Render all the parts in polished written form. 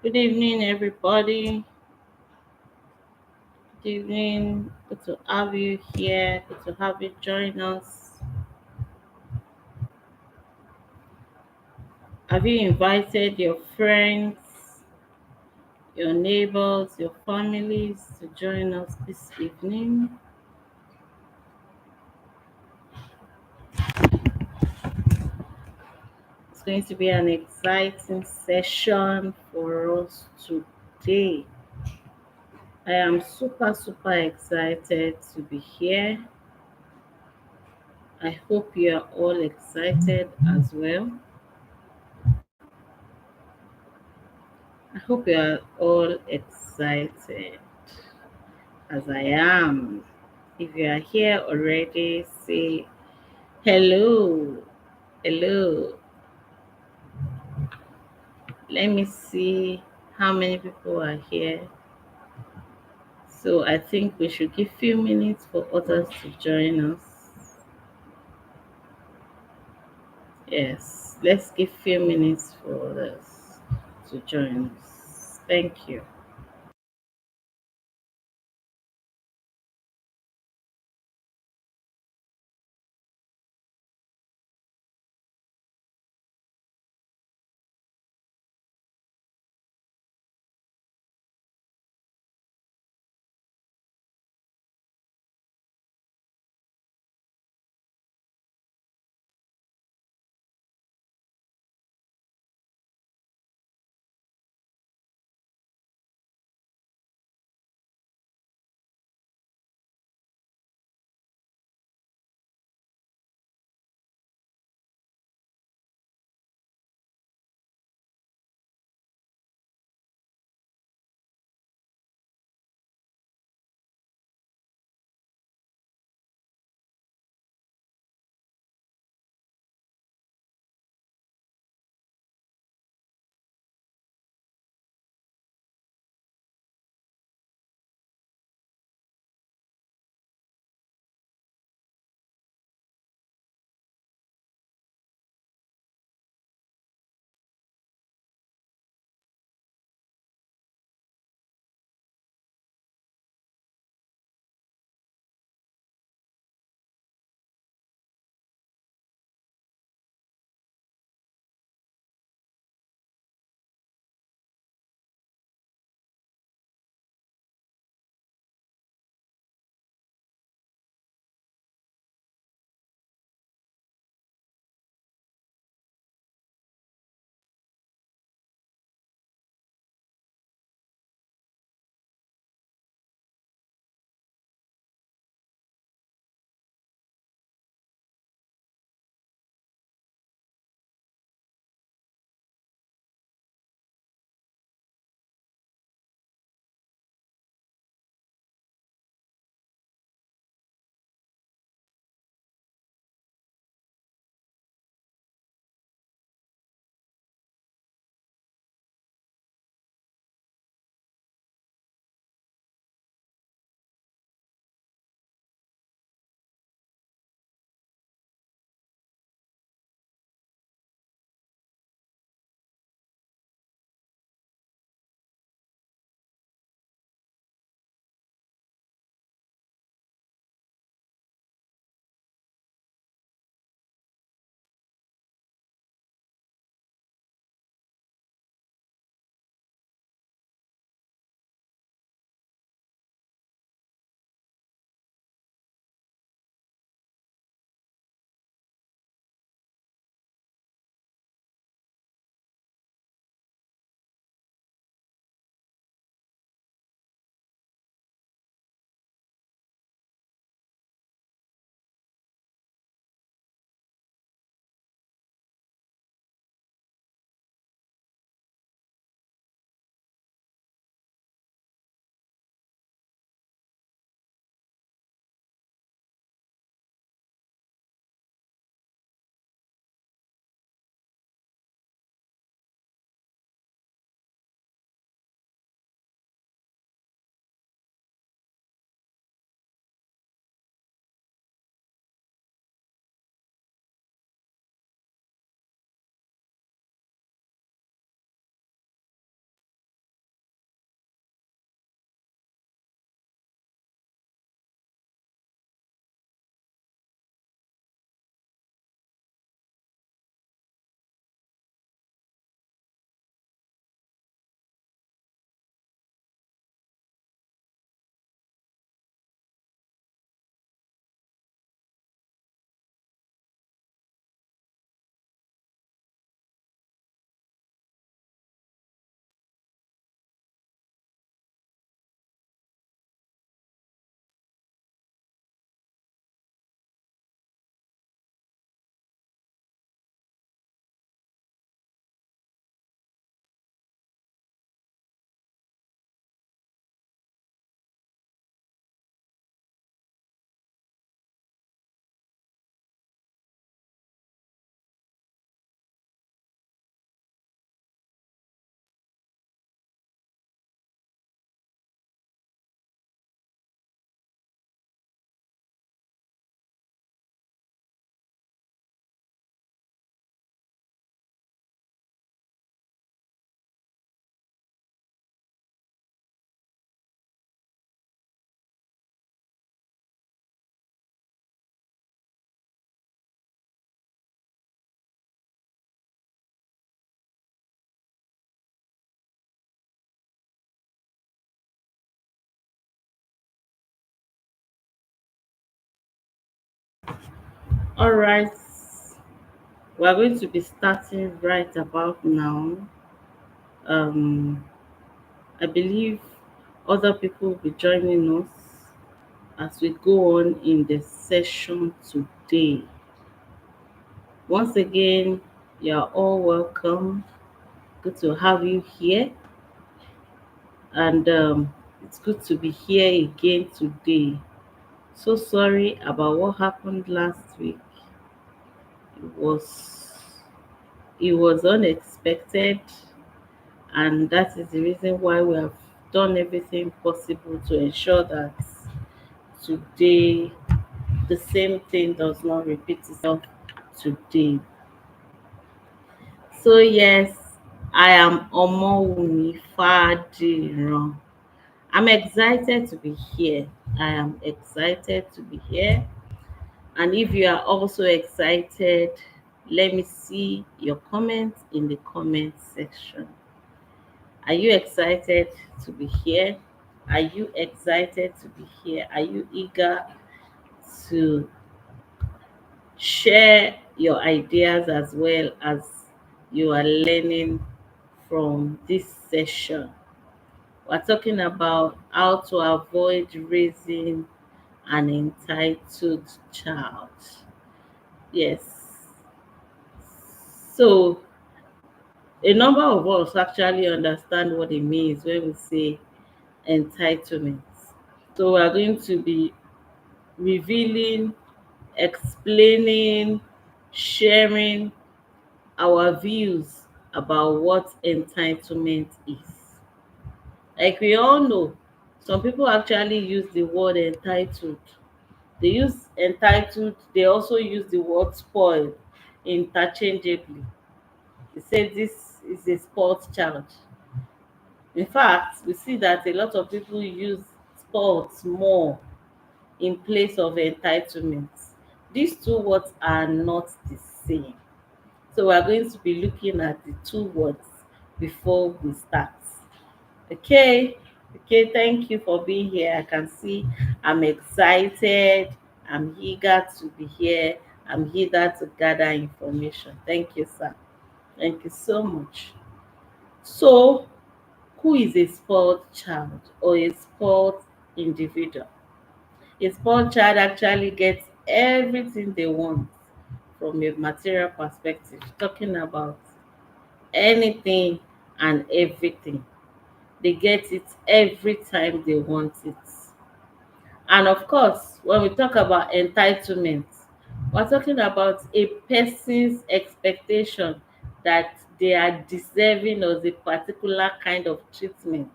Good evening, everybody. Good evening. Good to have you here. Good to have you join us. Have you invited your friends, your neighbors, your families to join us this evening? It's going to be an exciting session for us today. I am super excited to be here. I hope you are all excited as well. I hope you are all excited as I am. If you are here already, say hello. Hello. Let me see how many people are here. So I think we should give few minutes for others to join us. Yes, let's give few minutes for others to join us. Thank you. All right, we are going to be starting right about now. Um, I believe other people will be joining us as we go on in the session today. Once again, you are all welcome. Good to have you here, and it's good to be here again today. So sorry about what happened last week. It was it was unexpected, and that is the reason why we have done everything possible to ensure that today the same thing does not repeat itself today. So yes, I am Omowumi Fadiran. I'm excited to be here. I am excited to be here. And if you are also excited, let me see your comments in the comment section. Are you excited to be here? Are you excited to be here? Are you eager to share your ideas as well as you are learning from this session? We're talking about how to avoid raising an entitled child. Yes. So, a number of us actually understand what it means when we say entitlement. So, we are going to be revealing, explaining, sharing our views about what entitlement is. Like we all know, some people actually use the word entitled. They use entitled, they also use the word spoiled interchangeably. They say this is a spoiled child. In fact, we see that a lot of people use spoiled more in place of entitlement. These two words are not the same. So we are going to be looking at the two words before we start. Okay, okay, thank you for being here. I can see I'm excited, I'm eager to be here, I'm eager to gather information. Thank you, sir. Thank you so much. So, who is a spoiled child or a spoiled individual? A spoiled child actually gets everything they want from a material perspective, talking about anything and everything. They get it every time they want it. And of course, when we talk about entitlement, we're talking about a person's expectation that they are deserving of a particular kind of treatment.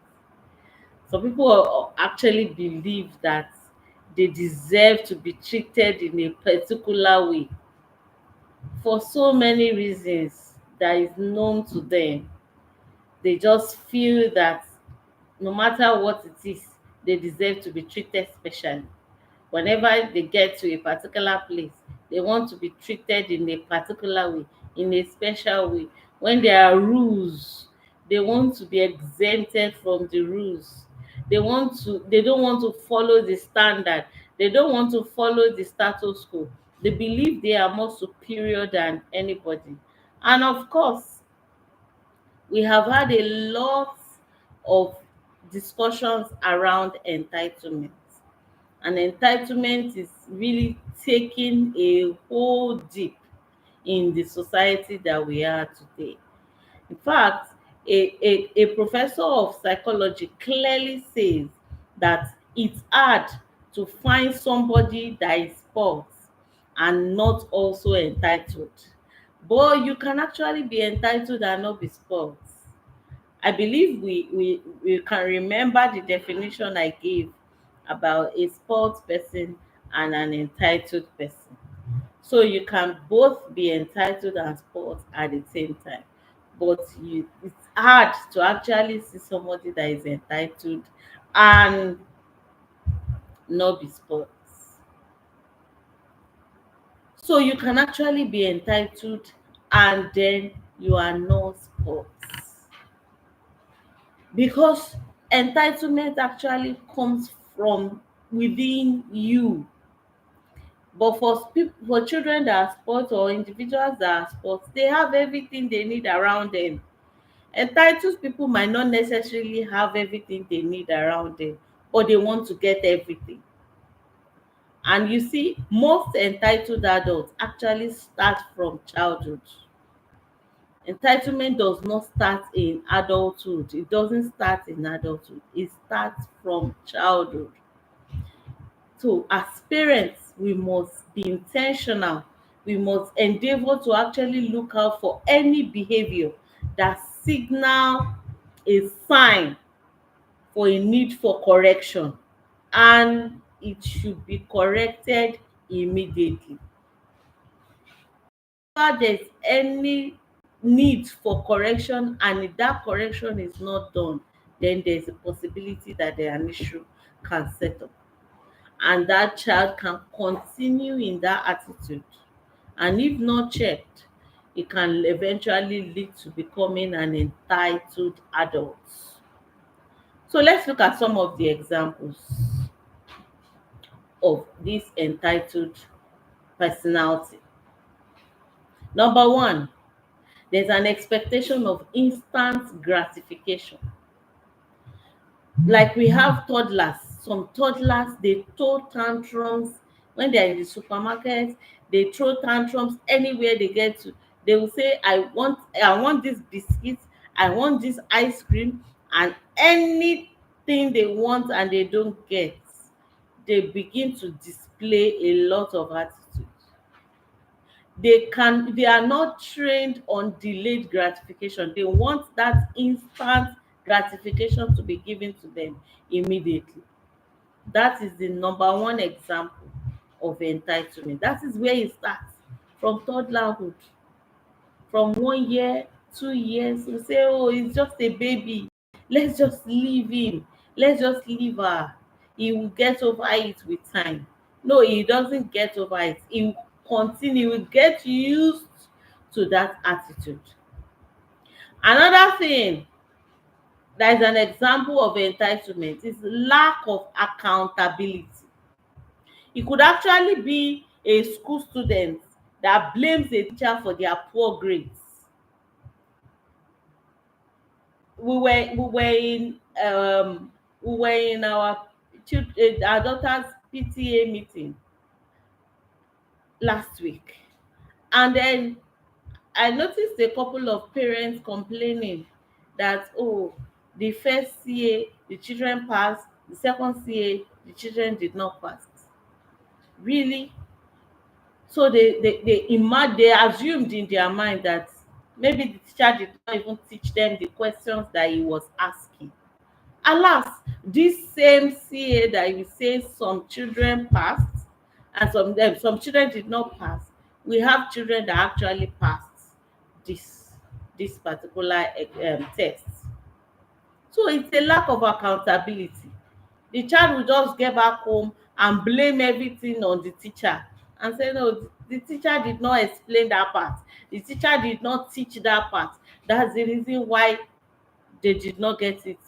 Some people actually believe that they deserve to be treated in a particular way for so many reasons that is known to them. They just feel that no matter what it is, they deserve to be treated specially. Whenever they get to a particular place, they want to be treated in a particular way, in a special way. When there are rules, they want to be exempted from the rules. They don't want to follow the standard. They don't want to follow the status quo. They believe they are more superior than anybody. And of course, we have had a lot of discussions around entitlement, and entitlement is really taking a whole deep in the society that we are today. In fact, a professor of psychology clearly says that it's hard to find somebody that is spoilt and not also entitled. But you can actually be entitled and not be spoilt. I believe we can remember the definition I gave about a spoilt person and an entitled person. So you can both be entitled and spoilt at the same time. But it's hard to actually see somebody that is entitled and not be spoilt. So you can actually be entitled and then you are not spoilt. Because entitlement actually comes from within you. But for people, for children that are spoilt or individuals that are spoilt, they have everything they need around them. Entitled people might not necessarily have everything they need around them, but they want to get everything. And you see, most entitled adults actually start from childhood. Entitlement does not start in adulthood. It doesn't start in adulthood. It starts from childhood. So as parents, we must be intentional. We must endeavor to actually look out for any behavior that signal a sign for a need for correction, and it should be corrected immediately. If there's any need for correction and if that correction is not done, then there's a possibility that an issue can set up, and that child can continue in that attitude, and if not checked, it can eventually lead to becoming an entitled adult. So let's look at some of the examples of this entitled personality. Number one, there's an expectation of instant gratification. Like we have toddlers, some toddlers, they throw tantrums when they're in the supermarket. They throw tantrums anywhere they get to. They will say, I want this biscuit, I want this ice cream, and anything they want and they don't get, they begin to display a lot of attitude. They are not trained on delayed gratification. They want that instant gratification to be given to them immediately. That is the number one example of entitlement. That is where it starts, from toddlerhood. From 1 year, 2 years, we say, oh, it's just a baby, let's just leave him, let's just leave her, he will get over it with time. No, he doesn't get over it. He will continue, he will get used to that attitude. Another thing that is an example of entitlement is lack of accountability. It could actually be a school student that blames a teacher for their poor grades. We were in our our daughter's PTA meeting last week, and then I noticed a couple of parents complaining that, oh, the first CA the children passed, the second CA the children did not pass. Really? So they assumed in their mind that maybe the teacher did not even teach them the questions that he was asking. Alas, this same CA that you say some children passed and some children did not pass, we have children that actually passed this particular test. So it's a lack of accountability. The child will just get back home and blame everything on the teacher and say, no, the teacher did not explain that part, the teacher did not teach that part, that's the reason why they did not get it.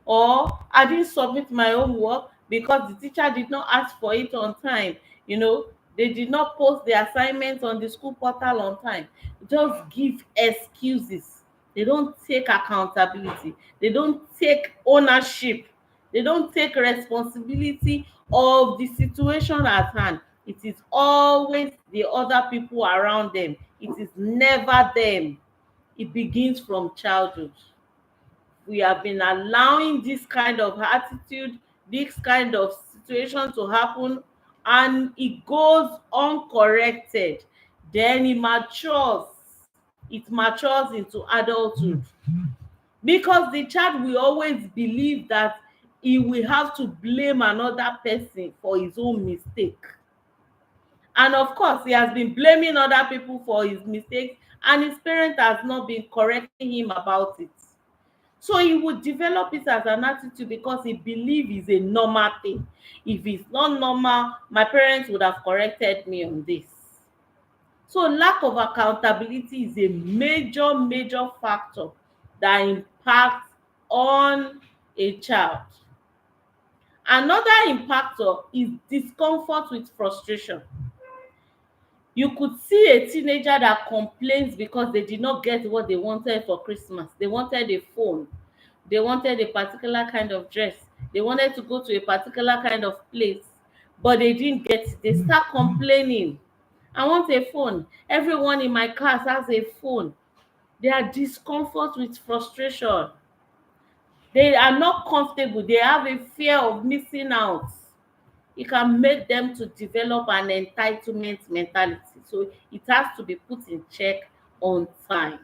Or I didn't submit my homework because the teacher did not ask for it on time. you know they did not post the assignment on the school portal on time. Just give excuses. They don't take accountability, they don't take ownership, they don't take responsibility of the situation at hand. It is always the other people around them, it is never them. It begins from childhood. We have been allowing this kind of attitude, this kind of situation to happen, and it goes uncorrected. Then it matures into adulthood, because the child will always believe that he will have to blame another person for his own mistake. And of course, he has been blaming other people for his mistakes, and his parent has not been correcting him about it. So he would develop it as an attitude because he believe it's a normal thing. If it's not normal, my parents would have corrected me on this. So lack of accountability is a major factor that impacts on a child. Another impactor is discomfort with frustration. You could see a teenager that complains because they did not get what they wanted for Christmas. They wanted a phone. They wanted a particular kind of dress. They wanted to go to a particular kind of place, but they didn't get it. They start complaining. I want a phone. Everyone in my class has a phone. They are discomfort with frustration. They are not comfortable. They have a fear of missing out. It can make them to develop an entitlement mentality. So it has to be put in check on time.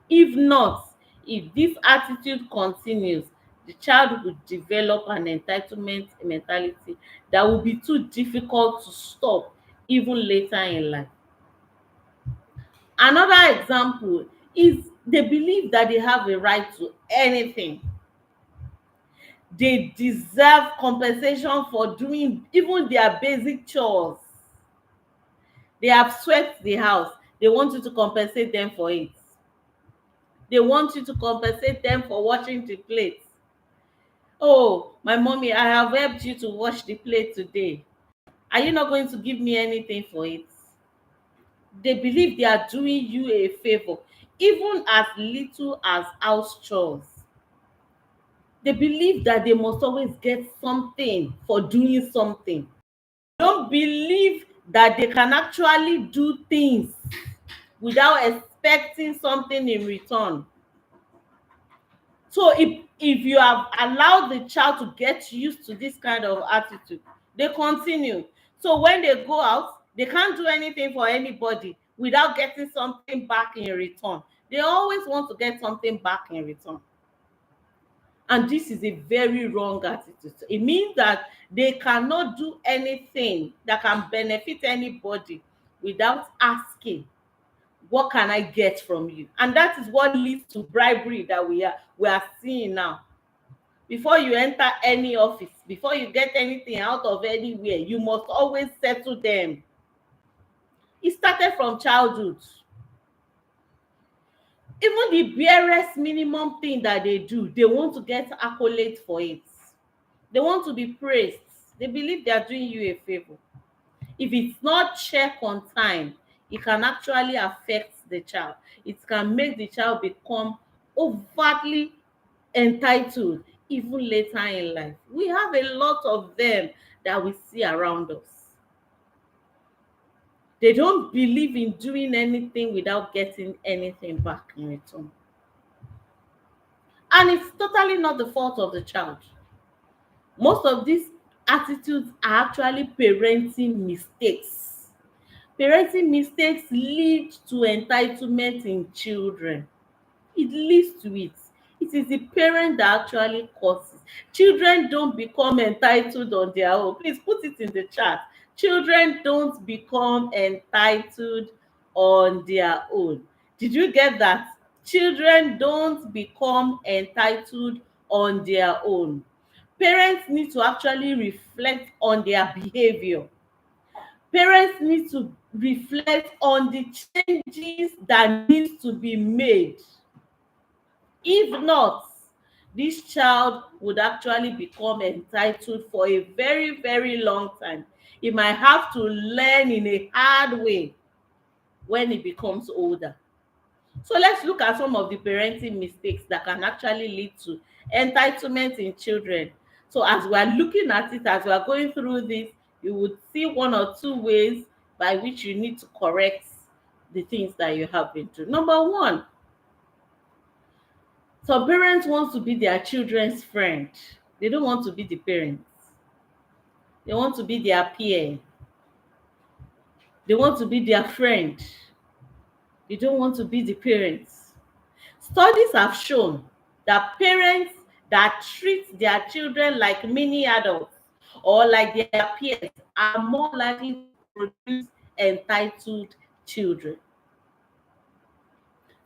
If not, if this attitude continues, the child will develop an entitlement mentality that will be too difficult to stop even later in life. Another example is they believe that they have a right to anything. They deserve compensation for doing even their basic chores. They have swept the house. They want you to compensate them for it. They want you to compensate them for washing the plate. Oh, my mommy, I have helped you to wash the plate today. Are you not going to give me anything for it? They believe they are doing you a favor, even as little as house chores. They believe that they must always get something for doing something. Don't believe that they can actually do things without expecting something in return. So if you have allowed the child to get used to this kind of attitude, they continue. So when they go out, they can't do anything for anybody without getting something back in return. They always want to get something back in return. And this is a very wrong attitude. It means that they cannot do anything that can benefit anybody without asking, what can I get from you? And that is what leads to bribery that we are seeing now. Before you enter any office, before you get anything out of anywhere, you must always settle them. It started from childhood. Even the barest minimum thing that they do, they want to get accolade for it. They want to be praised. They believe they are doing you a favor. If it's not checked on time, it can actually affect the child. It can make the child become overtly entitled even later in life. We have a lot of them that we see around us. They don't believe in doing anything without getting anything back in return. And it's totally not the fault of the child. Most of these attitudes are actually parenting mistakes. Parenting mistakes lead to entitlement in children. It leads to it. It is the parent that actually causes. Children don't become entitled on their own. Please put it in the chat. Children don't become entitled on their own. Did you get that? Children don't become entitled on their own. Parents need to actually reflect on their behavior. Parents need to reflect on the changes that need to be made. If not, this child would actually become entitled for a very, very long time. He might have to learn in a hard way when he becomes older. So let's look at some of the parenting mistakes that can actually lead to entitlement in children. So as we are looking at it, as we are going through this, you would see one or two ways by which you need to correct the things that you have been doing. Number one, some parents want to be their children's friend. They don't want to be the parents. They want to be their peer. They want to be their friend. They don't want to be the parents. Studies have shown that parents that treat their children like mini adults or like their peers are more likely to produce entitled children.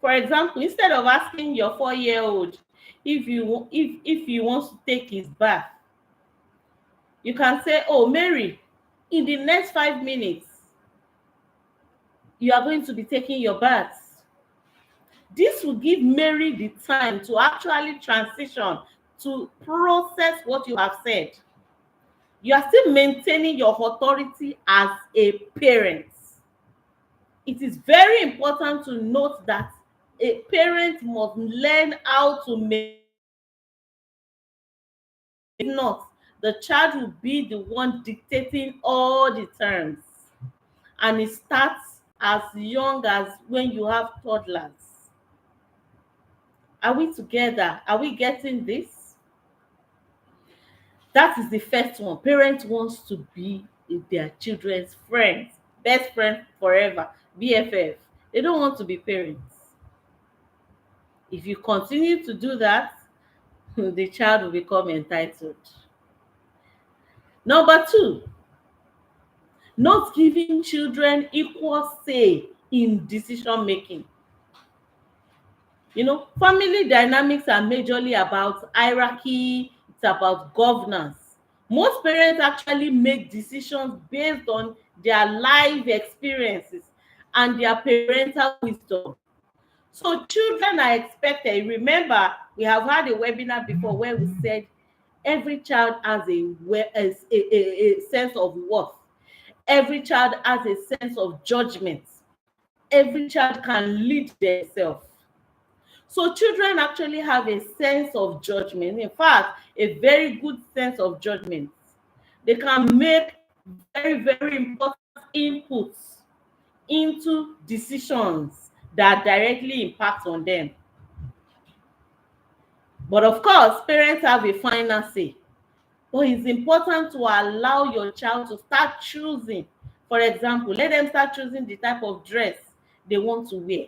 For example, instead of asking your 4-year-old if he wants to take his bath, you can say, oh, Mary, in the next 5 minutes, you are going to be taking your bath. This will give Mary the time to actually transition, to process what you have said. You are still maintaining your authority as a parent. It is very important to note that a parent must learn how to make, not the child will be the one dictating all the terms, and it starts as young as when you have toddlers. Are we together? Are we getting this? That is the first one. Parents wants to be their children's friends, best friend forever, BFF. They don't want to be parents. If you continue to do that, the child will become entitled. Number two, not giving children equal say in decision making. Family dynamics are majorly about hierarchy, it's about governance. Most parents actually make decisions based on their life experiences and their parental wisdom. So children are expected. Remember, we have had a webinar before where we said every child has a sense of worth. Every child has a sense of judgment. Every child can lead themselves. So children actually have a sense of judgment. In fact, a very good sense of judgment. They can make very, very important inputs into decisions that directly impact on them. But of course, parents have a final say. But it's important to allow your child to start choosing. For example, let them start choosing the type of dress they want to wear.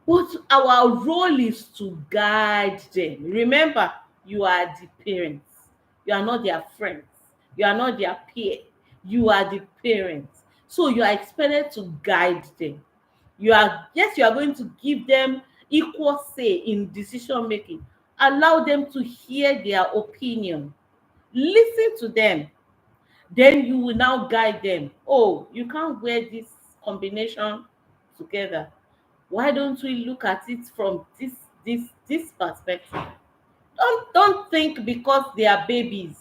But our role is to guide them. Remember, you are the parents. You are not their friends. You are not their peer. You are the parents. So you are expected to guide them. Yes, you are going to give them equal say in decision making. Allow them to hear their opinion. Listen to them. Then you will now guide them. Oh, you can't wear this combination together. Why don't we look at it from this perspective? Don't think because they are babies,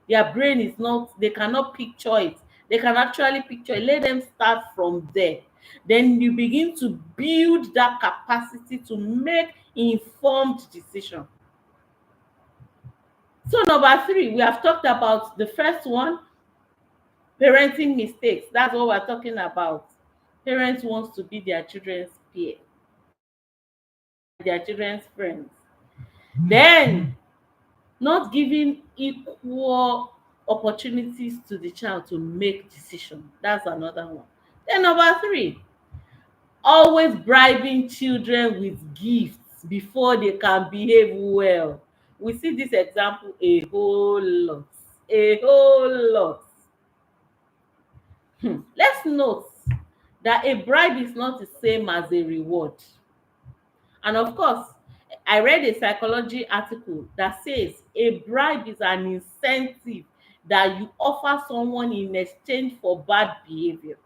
their brain is not, they cannot picture it. They can actually picture it. Let them start from there. Then you begin to build that capacity to make informed decision. So number three, we have talked about the first one, parenting mistakes. That's what we're talking about. Parents wants to be their children's peer, their children's friends. Then not giving equal opportunities to the child to make decisions. That's another one. Then number three, always bribing children with gifts before they can behave well. We see this example a whole lot. A whole lot. Let's note that a bribe is not the same as a reward. And of course, I read a psychology article that says a bribe is an incentive that you offer someone in exchange for bad behavior,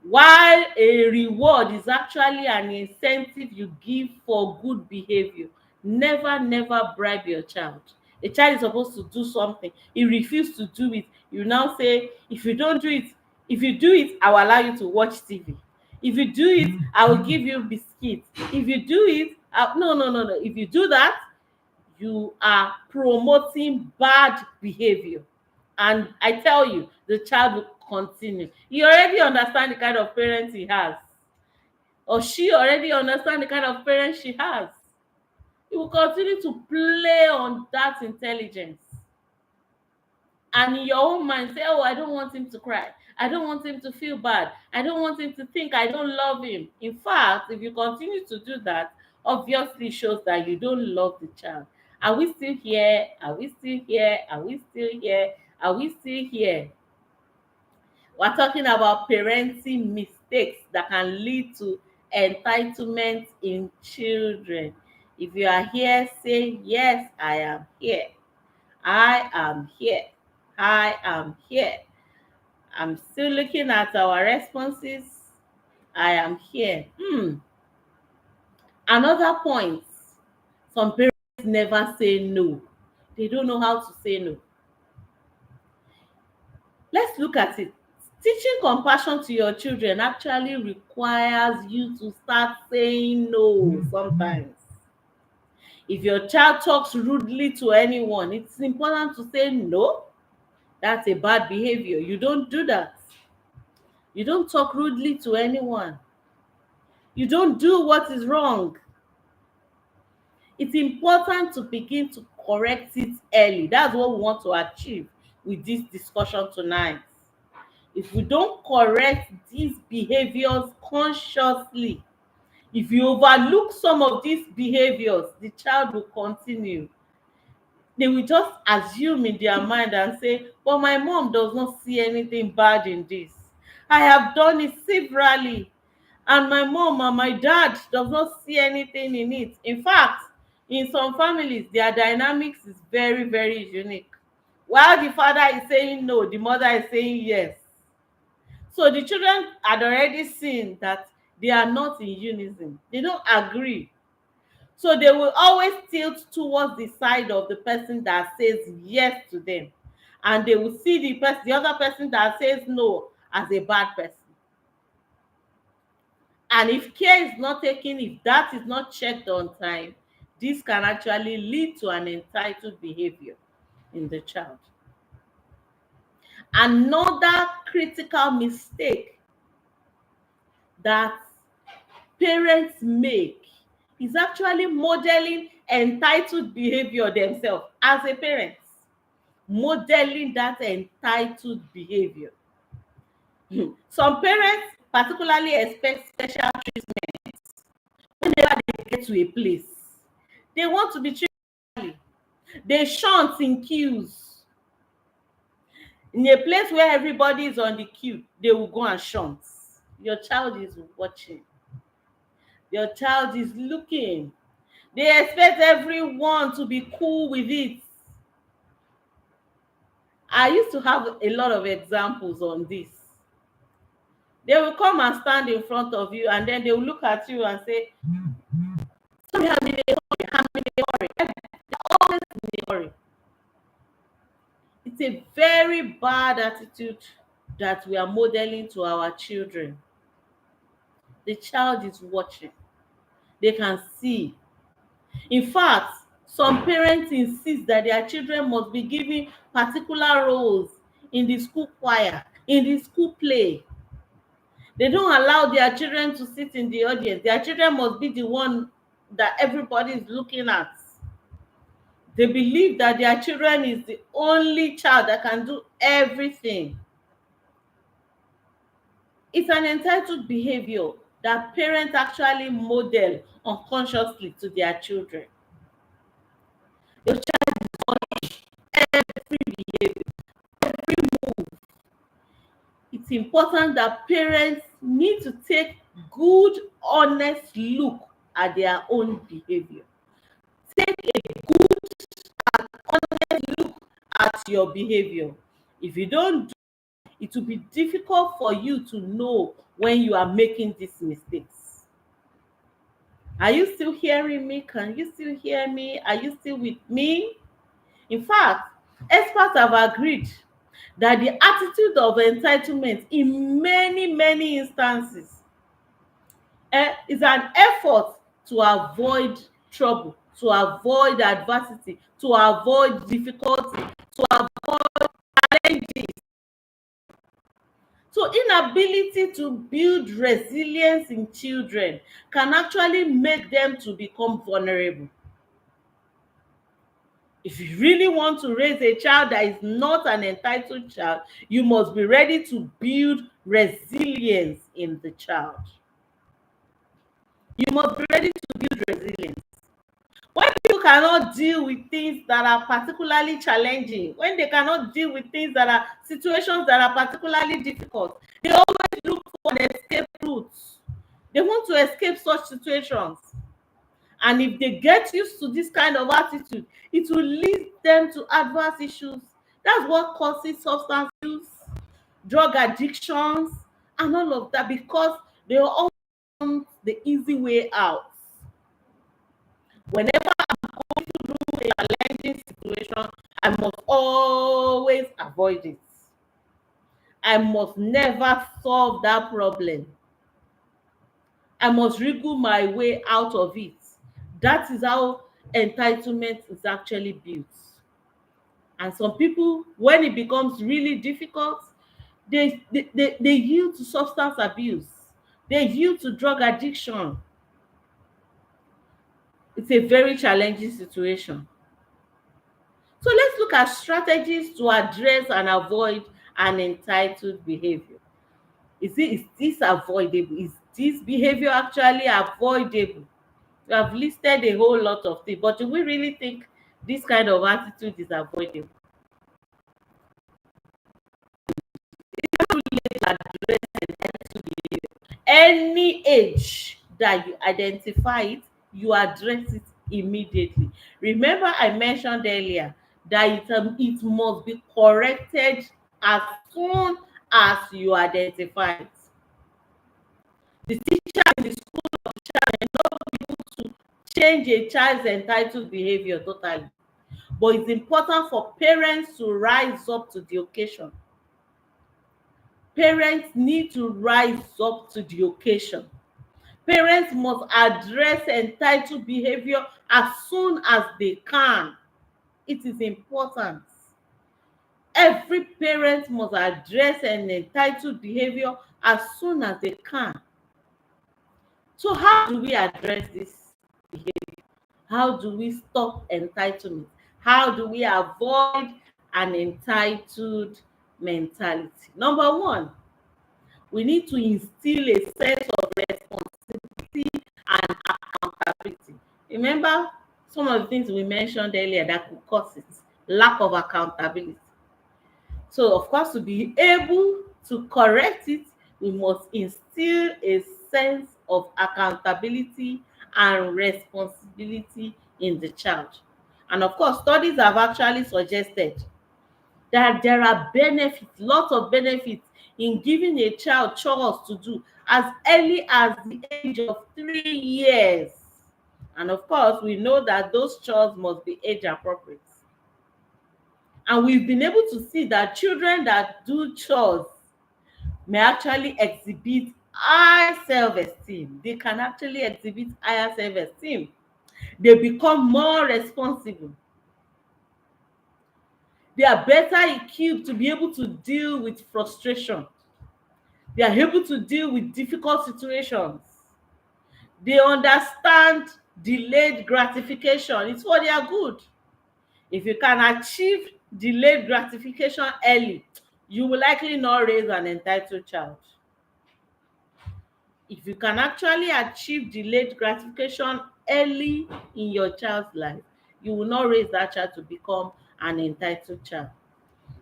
while a reward is actually an incentive you give for good behavior. Never bribe your child. A child is supposed to do something, he refuse to do it, you now say, if you don't do it, if you do it, I will allow you to watch TV. If you do it, I will give you biscuits. If you do it, no. If you do that, you are promoting bad behavior. And I tell you, the child will continue. He already understand the kind of parents he has, or she already understand the kind of parents she has. He will continue to play on that intelligence. And in your own mind say, oh, I don't want him to cry, I don't want him to feel bad, I don't want him to think I don't love him. In fact, if you continue to do that, obviously shows that you don't love the child. Are we still here? Are we still here? Are we still here? Are we still here? We're talking about parenting mistakes that can lead to entitlement in children. If you are here, say, yes, I am here. I am here. I am here. I'm still looking at our responses. I am here. Another point, some parents never say no. They don't know how to say no. Let's look at it. Teaching compassion to your children actually requires you to start saying no sometimes. If your child talks rudely to anyone, it's important to say no. That's a bad behavior. You don't do that. You don't talk rudely to anyone. You don't do what is wrong. It's important to begin to correct it early. That's what we want to achieve with this discussion tonight. If we don't correct these behaviors consciously, if you overlook some of these behaviors, the child will continue. They will just assume in their mind and say, but my mom does not see anything bad in this. I have done it severally, and my mom and my dad does not see anything in it. In fact, in some families, their dynamics is very, very unique. While the father is saying no, the mother is saying yes. So the children had already seen that they are not in unison. They don't agree. So they will always tilt towards the side of the person that says yes to them. And they will see the other person that says no as a bad person. And if care is not taken, if that is not checked on time, this can actually lead to an entitled behavior in the child. Another critical mistake that parents make is actually modeling entitled behavior themselves as a parent. Modeling that entitled behavior. Some parents particularly expect special treatment whenever they get to a place. They want to be treated. They shunt in queues. In a place where everybody is on the queue, they will go and shunt. Your child is watching. Your child is looking. They expect everyone to be cool with it. I used to have a lot of examples on this. They will come and stand in front of you, and then they will look at you and say, sorry, I'm in a hurry, I'm in a hurry. They're always in a hurry. It's a very bad attitude that we are modeling to our children. The child is watching. They can see. In fact, some parents insist that their children must be given particular roles in the school choir, in the school play. They don't allow their children to sit in the audience. Their children must be the one that everybody is looking at. They believe that their children is the only child that can do everything. It's an entitled behavior that parents actually model unconsciously to their children. Your child is watching every behavior, every move. It's important that parents need to take good, honest look at their own behavior. Take a good and honest look at your behavior. If you don't do, it will be difficult for you to know when you are making these mistakes. Are you still hearing me? Can you still hear me? Are you still with me? In fact, experts have agreed that the attitude of entitlement in many, many instances is an effort to avoid trouble, to avoid adversity, to avoid difficulty, to avoid challenges. So inability to build resilience in children can actually make them to become vulnerable. If you really want to raise a child that is not an entitled child, you must be ready to build resilience in the child. You must be ready to build resilience. When people cannot deal with things that are particularly challenging, when they cannot deal with things that are situations that are particularly difficult, they always look for an escape route. They want to escape such situations. And if they get used to this kind of attitude, it will lead them to adverse issues. That's what causes substance use, drug addictions, and all of that, because they all want the easy way out. Whenever I'm going through a challenging situation, I must always avoid it. I must never solve that problem. I must wriggle my way out of it. That is how entitlement is actually built. And some people, when it becomes really difficult, they yield to substance abuse. They yield to drug addiction. It's a very challenging situation. So let's look at strategies to address and avoid an entitled behavior. Is this avoidable? Is this behavior actually avoidable? We have listed a whole lot of things, but do we really think this kind of attitude is avoidable? Any age that you identify it, you address it immediately. Remember, I mentioned earlier that it must be corrected as soon as you identify it. The teacher in the school of the child may not be able to change a child's entitled behavior totally, but it's important for parents to rise up to the occasion. Parents need to rise up to the occasion. Parents must address entitled behavior as soon as they can. It is important. Every parent must address an entitled behavior as soon as they can. So how do we address this behavior? How do we stop entitlement? How do we avoid an entitled mentality? Number one, we need to instill a sense of responsibility and accountability. Remember some of the things we mentioned earlier that could cause it: lack of accountability. So, of course, to be able to correct it, we must instill a sense of accountability and responsibility in the child. And of course, studies have actually suggested that there are benefits, lots of benefits in giving a child chores to do as early as the age of 3 years. And of course, we know that those chores must be age appropriate. And we've been able to see that children that do chores may actually exhibit high self-esteem. They can actually exhibit higher self-esteem. They become more responsible. They are better equipped to be able to deal with frustration. They are able to deal with difficult situations. They understand delayed gratification. It's for their good. If you can achieve delayed gratification early, you will likely not raise an entitled child. If you can actually achieve delayed gratification early in your child's life, you will not raise that child to become an entitled child.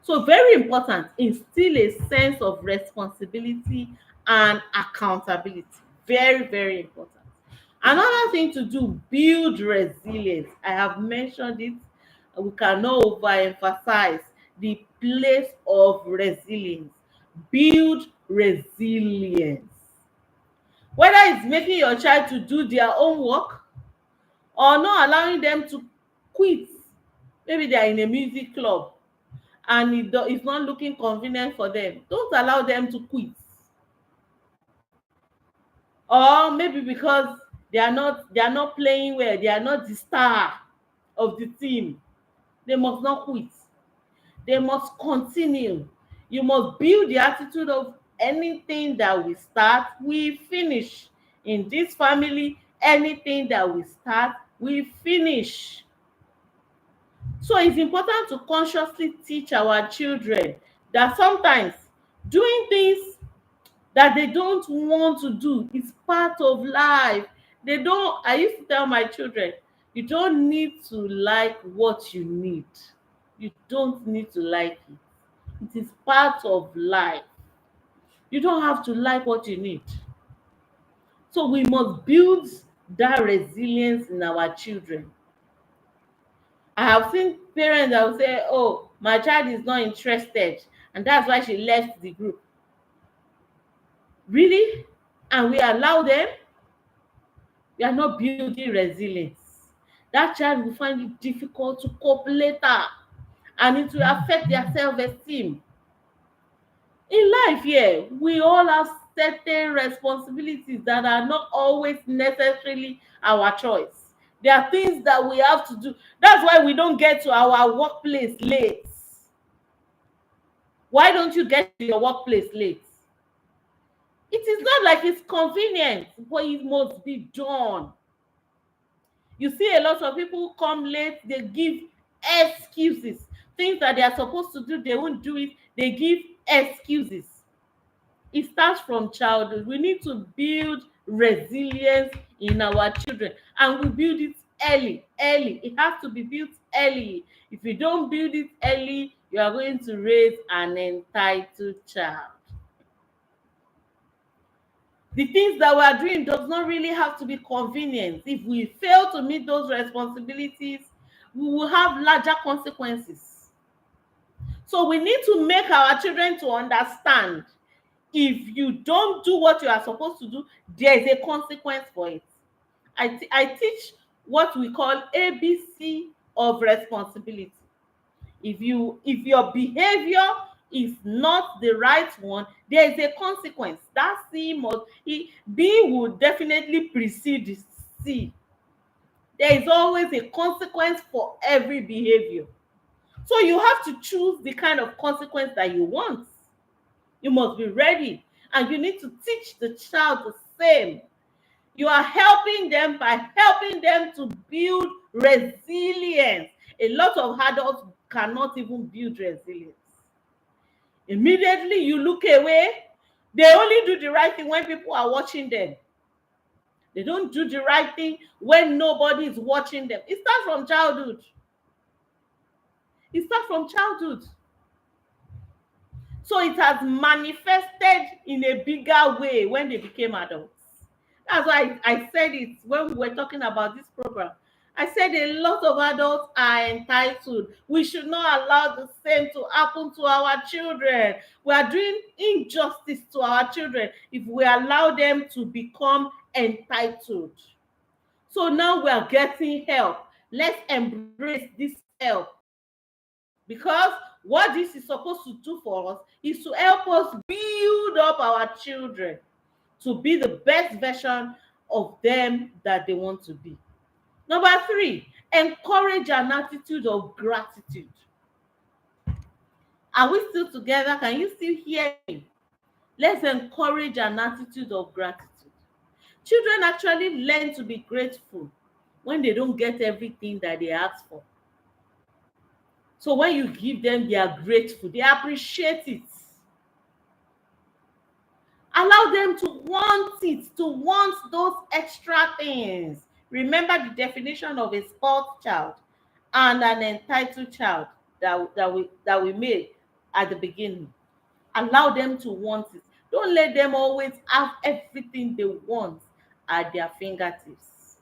So very important, instill a sense of responsibility and accountability. Very, very important. Another thing to do, build resilience. I have mentioned it. We cannot overemphasize the place of resilience. Build resilience. Whether it's making your child to do their own work or not allowing them to quit. Maybe they are in a music club and it's not looking convenient for them. Don't allow them to quit. Or maybe because they are not playing well, they are not the star of the team, they must not quit. They must continue. You must build the attitude of anything that we start, we finish. In this family, anything that we start, we finish. So it's important to consciously teach our children that sometimes doing things that they don't want to do is part of life. I used to tell my children, you don't need to like what you need. You don't need to like it. It is part of life. You don't have to like what you need. So we must build that resilience in our children. I have seen parents that will say, oh, my child is not interested, and that's why she left the group. Really? And we allow them? We are not building resilience. That child will find it difficult to cope later, and it will affect their self-esteem. In life, yeah, we all have certain responsibilities that are not always necessarily our choice. There are things that we have to do. That's why we don't get to our workplace late. Why don't you get to your workplace late? It is not like it's convenient, but it must be done. You see a lot of people come late, they give excuses. Things that they are supposed to do, they won't do it, they give excuses. It starts from childhood. We need to build resilience in our children, and we build it early. It has to be built early. If you don't build it early, you are going to raise an entitled child. The things that we are doing does not really have to be convenient. If we fail to meet those responsibilities, we will have larger consequences. So we need to make our children to understand, if you don't do what you are supposed to do, there is a consequence for it. I teach what we call ABC of responsibility. If your behavior is not the right one, there is a consequence. That B will definitely precede C. There is always a consequence for every behavior. So you have to choose the kind of consequence that you want. You must be ready, and you need to teach the child the same. You are helping them by helping them to build resilience. A lot of adults cannot even build resilience. Immediately you look away, they only do the right thing when people are watching them. They don't do the right thing when nobody is watching them. It starts from childhood. It starts from childhood. So it has manifested in a bigger way when they became adults. That's why I said it when we were talking about this program. I said a lot of adults are entitled. We should not allow the same to happen to our children. We are doing injustice to our children if we allow them to become entitled. So now we are getting help. Let's embrace this help, because what this is supposed to do for us is to help us build up our children to be the best version of them that they want to be. Number 3, encourage an attitude of gratitude. Are we still together? Can you still hear me? Let's encourage an attitude of gratitude. Children actually learn to be grateful when they don't get everything that they ask for. So when you give them, they are grateful, they appreciate it. Allow them to want it, to want those extra things. Remember the definition of a spoiled child and an entitled child that we made at the beginning. Allow them to want it. Don't let them always have everything they want at their fingertips.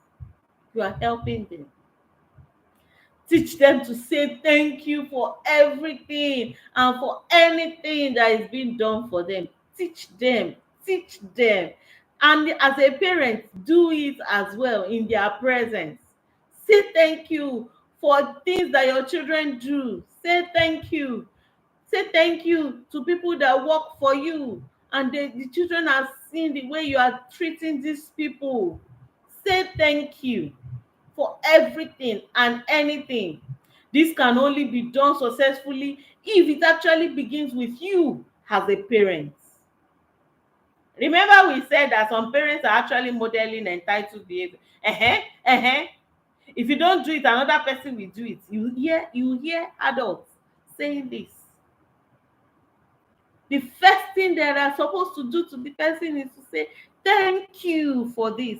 You are helping them. Teach them to say thank you for everything and for anything that is being done for them. Teach them, teach them. And as a parent, do it as well in their presence. Say thank you for things that your children do. Say thank you. Say thank you to people that work for you. And the children are seeing the way you are treating these people. Say thank you for everything and anything. This can only be done successfully if it actually begins with you as a parent. Remember, we said that some parents are actually modeling entitled behavior. If you don't do it, another person will do it. You hear adults saying this. The first thing that are supposed to do to the person is to say thank you for this,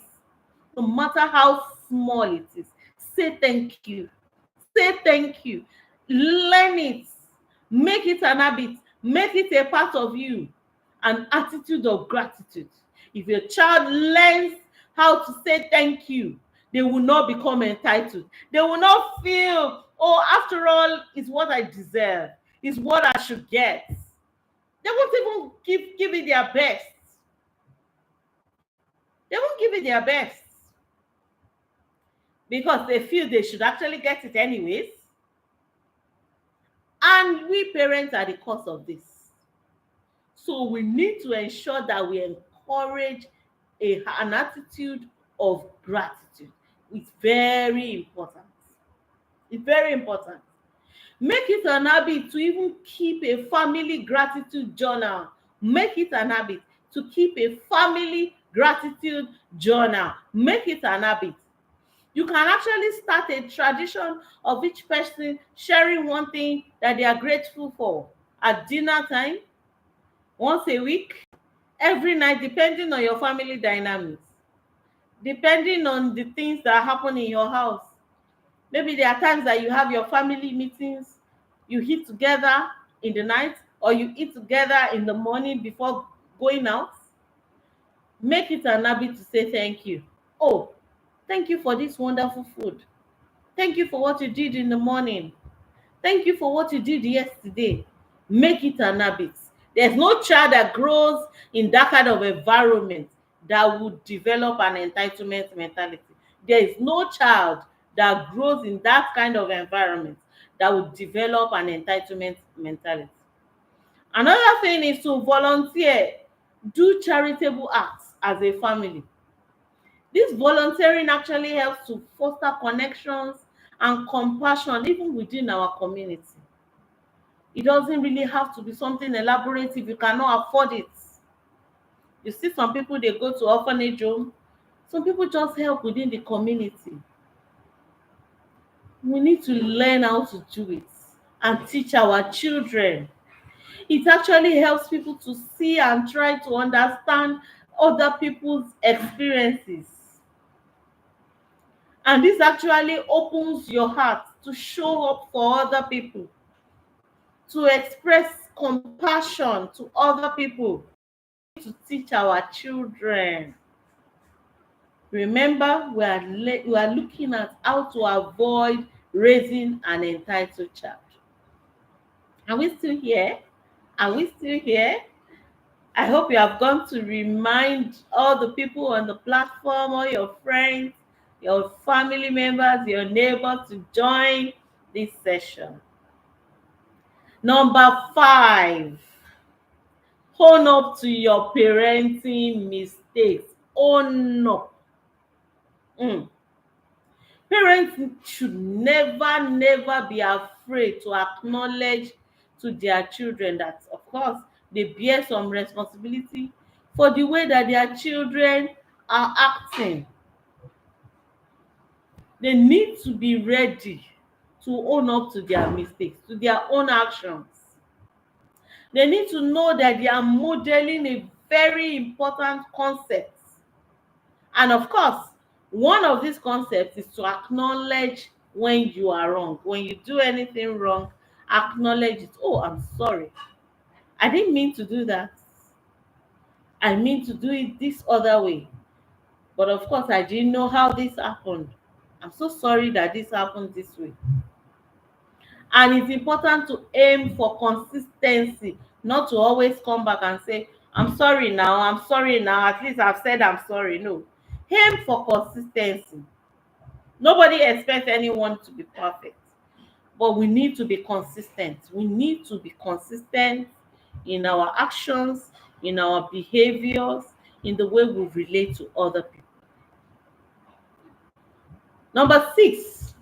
no matter how small it is. Say thank you. Say thank you. Learn it. Make it an habit. Make it a part of you. An attitude of gratitude. If your child learns how to say thank you, they will not become entitled. They will not feel, oh, after all, it's what I deserve. It's what I should get. They won't even give it their best. They won't give it their best because they feel they should actually get it anyways. And we parents are the cause of this. So we need to ensure that we encourage an attitude of gratitude. It's very important. It's very important. Make it an habit to even keep a family gratitude journal. Make it an habit to keep a family gratitude journal. Make it an habit. You can actually start a tradition of each person sharing one thing that they are grateful for at dinner time, once a week, every night, depending on your family dynamics, depending on the things that happen in your house. Maybe there are times that you have your family meetings, you eat together in the night, or you eat together in the morning before going out. Make it an habit to say thank you. Oh, thank you for this wonderful food. Thank you for what you did in the morning. Thank you for what you did yesterday. Make it an habit. There's no child that grows in that kind of environment that would develop an entitlement mentality. There is no child that grows in that kind of environment that would develop an entitlement mentality. Another thing is to volunteer, do charitable acts as a family. This volunteering actually helps to foster connections and compassion even within our community. It doesn't really have to be something elaborate if you cannot afford it. You see some people, they go to orphanage home. Some people just help within the community. We need to learn how to do it and teach our children. It actually helps people to see and try to understand other people's experiences. And this actually opens your heart to show up for other people, to express compassion to other people, to teach our children. Remember, we are looking at how to avoid raising an entitled child. Are we still here? Are we still here? I hope you have gone to remind all the people on the platform, all your friends, your family members, your neighbors to join this session. Number 5, own up to your parenting mistakes. Own up. Parents should never be afraid to acknowledge to their children that, of course, they bear some responsibility for the way that their children are acting. They need to be ready to own up to their mistakes, to their own actions. They need to know that they are modeling a very important concept. And of course, one of these concepts is to acknowledge when you are wrong. When you do anything wrong, acknowledge it. Oh, I'm sorry. I didn't mean to do that. I mean to do it this other way. But of course, I didn't know how this happened. I'm so sorry that this happened this way. And it's important to aim for consistency, not to always come back and say, I'm sorry now, I'm sorry now. At least I've said I'm sorry. No. Aim for consistency. Nobody expects anyone to be perfect, but we need to be consistent. We need to be consistent in our actions, in our behaviors, in the way we relate to other people. Number 6,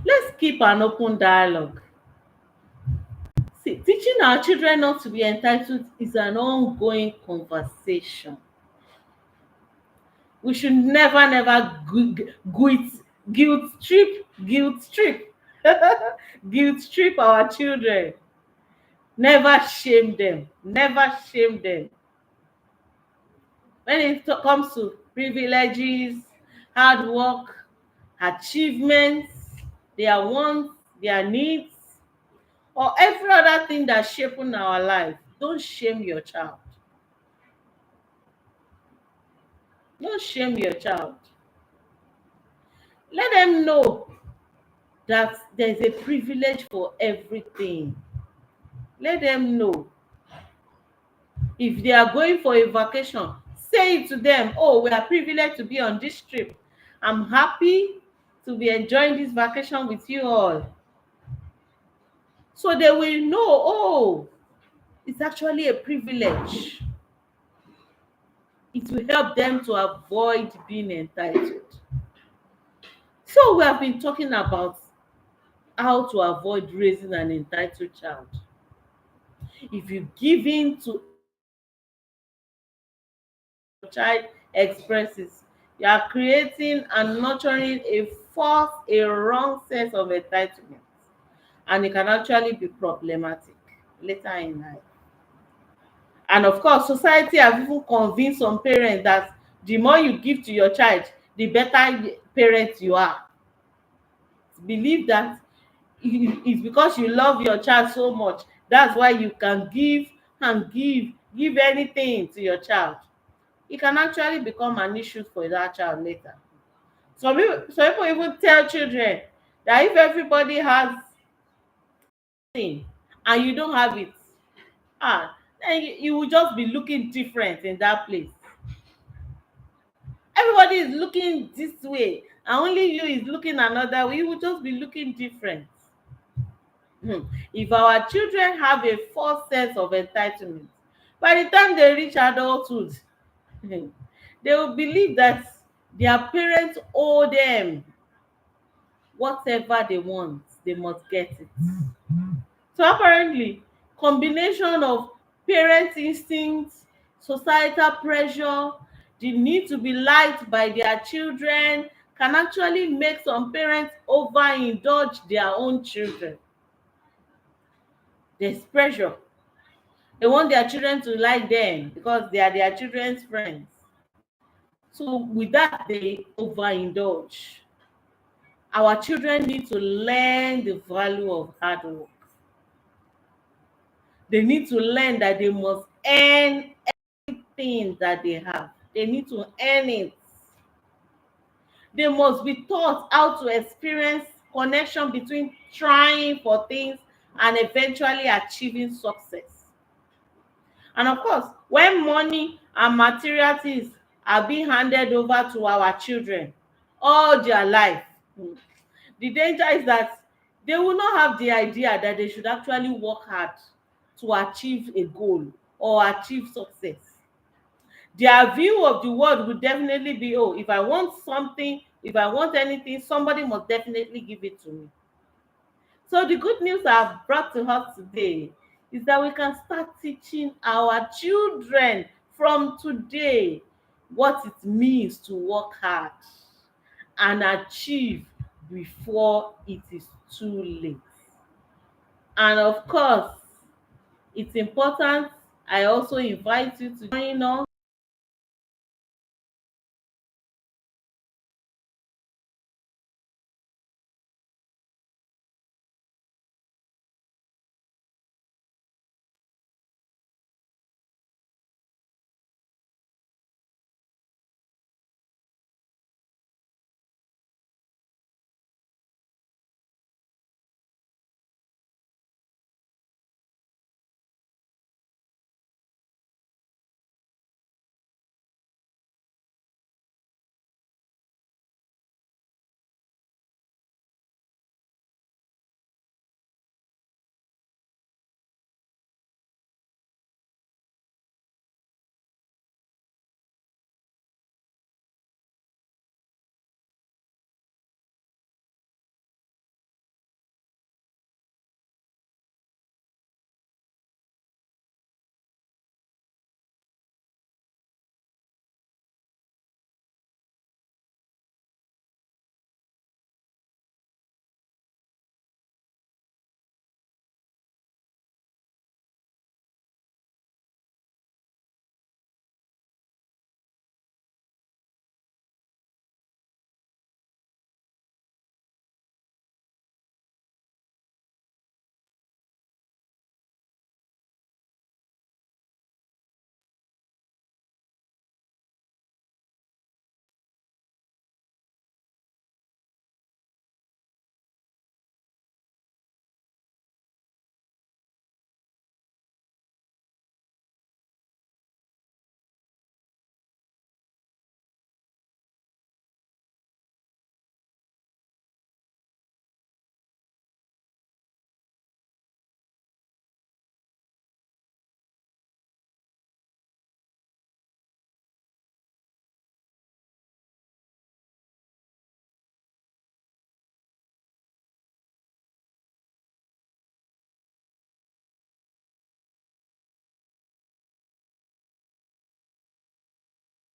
let's keep an open dialogue. See, teaching our children not to be entitled is an ongoing conversation. We should never guilt trip guilt trip our children. Never shame them. Never shame them. When it comes to privileges, hard work, achievements, their wants, their needs, or every other thing that's shaping our life, don't shame your child. Don't shame your child. Let them know that there's a privilege for everything. Let them know. If they are going for a vacation, say it to them. Oh, we are privileged to be on this trip. I'm happy to be enjoying this vacation with you all. So they will know, oh, It's actually a privilege. It will help them to avoid being entitled. So we have been talking about how to avoid raising an entitled child. If you give in to your child expresses, you are creating and nurturing a wrong sense of entitlement, and it can actually be problematic later in life. And of course, society have even convinced some parents that the more you give to your child, the better parent you are. Believe that it's because you love your child so much, that's why you can give and give anything to your child. It can actually become an issue for that child later. Some people even tell children that if everybody has thing and you don't have it, then you will just be looking different in that place. Everybody is looking this way and only you is looking another way, you will just be looking different. If our children have a false sense of entitlement, by the time they reach adulthood, they will believe that their parents owe them whatever they want, they must get it. So apparently, combination of parent instinct, societal pressure, the need to be liked by their children can actually make some parents overindulge their own children. There's pressure. They want their children to like them because they are their children's friends. So with that, they overindulge. Our children need to learn the value of hard work. They need to learn that they must earn everything that they have. They need to earn it. They must be taught how to experience connection between trying for things and eventually achieving success. And of course, when money and material things are being handed over to our children all their life, the danger is that they will not have the idea that they should actually work hard to achieve a goal or achieve success. Their view of the world will definitely be, oh, if I want something, if I want anything, somebody must definitely give it to me. So the good news I've brought to us today is that we can start teaching our children from today what it means to work hard and achieve before it is too late. And of course, it's important I also invite you to join us